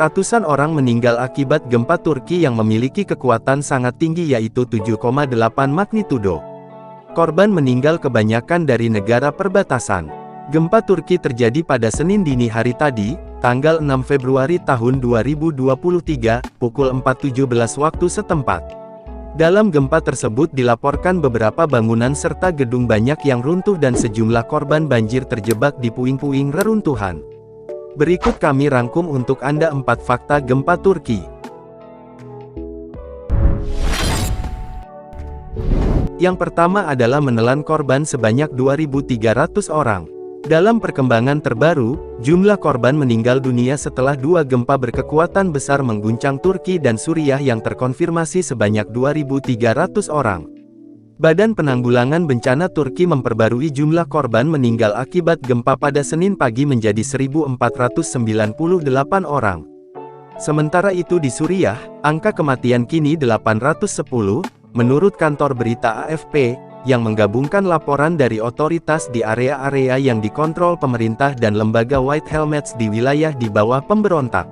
Ratusan orang meninggal akibat gempa Turki yang memiliki kekuatan sangat tinggi yaitu 7,8 magnitudo. Korban meninggal kebanyakan dari negara perbatasan. Gempa Turki terjadi pada Senin dini hari tadi, tanggal 6 Februari tahun 2023, pukul 4.17 waktu setempat. Dalam gempa tersebut dilaporkan beberapa bangunan serta gedung banyak yang runtuh dan sejumlah korban banjir terjebak di puing-puing reruntuhan. Berikut kami rangkum untuk Anda 4 fakta gempa Turki. Yang pertama adalah menelan korban sebanyak 2.300 orang. Dalam perkembangan terbaru, jumlah korban meninggal dunia setelah 2 gempa berkekuatan besar mengguncang Turki dan Suriah yang terkonfirmasi sebanyak 2.300 orang. Badan Penanggulangan Bencana Turki memperbarui jumlah korban meninggal akibat gempa pada Senin pagi menjadi 1.498 orang. Sementara itu di Suriah, angka kematian kini 810, menurut kantor berita AFP, yang menggabungkan laporan dari otoritas di area-area yang dikontrol pemerintah dan lembaga White Helmets di wilayah di bawah pemberontak.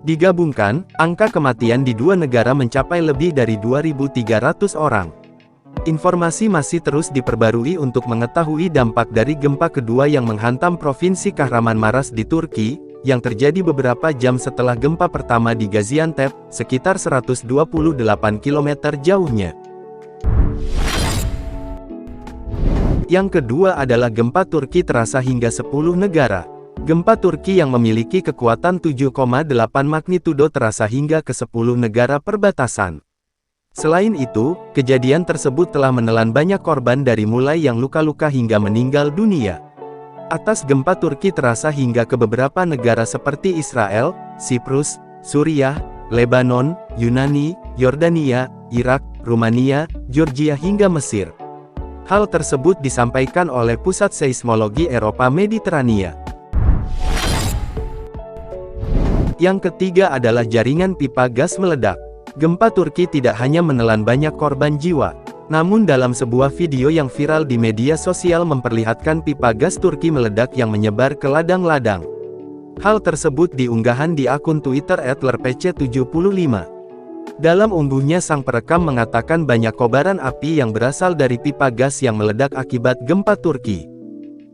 Digabungkan, angka kematian di 2 negara mencapai lebih dari 2.300 orang. Informasi masih terus diperbarui untuk mengetahui dampak dari gempa kedua yang menghantam Provinsi Kahramanmaras di Turki, yang terjadi beberapa jam setelah gempa pertama di Gaziantep, sekitar 128 km jauhnya. Yang kedua adalah gempa Turki terasa hingga 10 negara. Gempa Turki yang memiliki kekuatan 7,8 magnitudo terasa hingga ke 10 negara perbatasan. Selain itu, kejadian tersebut telah menelan banyak korban dari mulai yang luka-luka hingga meninggal dunia. Atas gempa Turki terasa hingga ke beberapa negara seperti Israel, Siprus, Suriah, Lebanon, Yunani, Yordania, Irak, Rumania, Georgia hingga Mesir. Hal tersebut disampaikan oleh Pusat Seismologi Eropa Mediterania. Yang ketiga adalah jaringan pipa gas meledak. Gempa Turki tidak hanya menelan banyak korban jiwa, namun dalam sebuah video yang viral di media sosial memperlihatkan pipa gas Turki meledak yang menyebar ke ladang-ladang. Hal tersebut diunggahan di akun Twitter @lerpc75. Dalam unggahnya sang perekam mengatakan banyak kobaran api yang berasal dari pipa gas yang meledak akibat gempa Turki.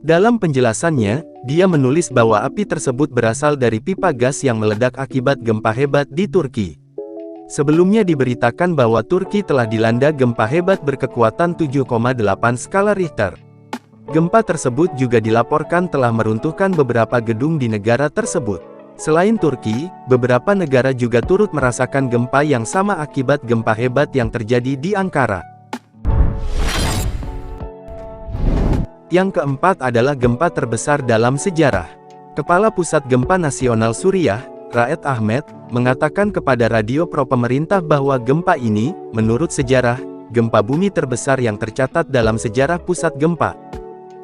Dalam penjelasannya, dia menulis bahwa api tersebut berasal dari pipa gas yang meledak akibat gempa hebat di Turki. Sebelumnya diberitakan bahwa Turki telah dilanda gempa hebat berkekuatan 7,8 skala Richter. Gempa tersebut juga dilaporkan telah meruntuhkan beberapa gedung di negara tersebut. Selain Turki, beberapa negara juga turut merasakan gempa yang sama akibat gempa hebat yang terjadi di Ankara. Yang keempat adalah gempa terbesar dalam sejarah. Kepala Pusat Gempa Nasional Suriah, Raed Ahmed, mengatakan kepada radio pro pemerintah bahwa gempa ini, menurut sejarah, gempa bumi terbesar yang tercatat dalam sejarah pusat gempa.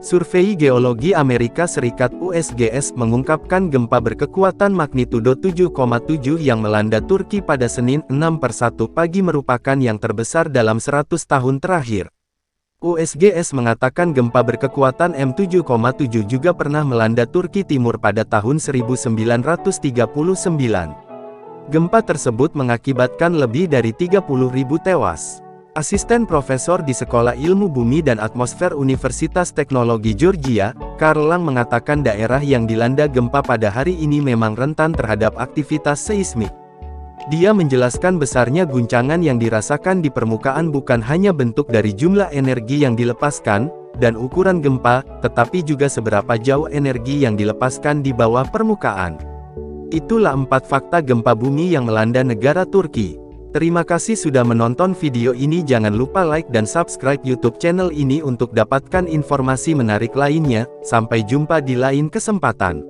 Survei Geologi Amerika Serikat USGS mengungkapkan gempa berkekuatan magnitudo 7,7 yang melanda Turki pada Senin 6/1 pagi merupakan yang terbesar dalam 100 tahun terakhir. USGS mengatakan gempa berkekuatan M7,7 juga pernah melanda Turki Timur pada tahun 1939. Gempa tersebut mengakibatkan lebih dari 30.000 tewas. Asisten profesor di Sekolah Ilmu Bumi dan Atmosfer Universitas Teknologi Georgia, Karl Lang mengatakan daerah yang dilanda gempa pada hari ini memang rentan terhadap aktivitas seismik. Dia menjelaskan besarnya guncangan yang dirasakan di permukaan bukan hanya bentuk dari jumlah energi yang dilepaskan, dan ukuran gempa, tetapi juga seberapa jauh energi yang dilepaskan di bawah permukaan. Itulah 4 fakta gempa bumi yang melanda negara Turki. Terima kasih sudah menonton video ini. Jangan lupa like dan subscribe YouTube channel ini untuk dapatkan informasi menarik lainnya. Sampai jumpa di lain kesempatan.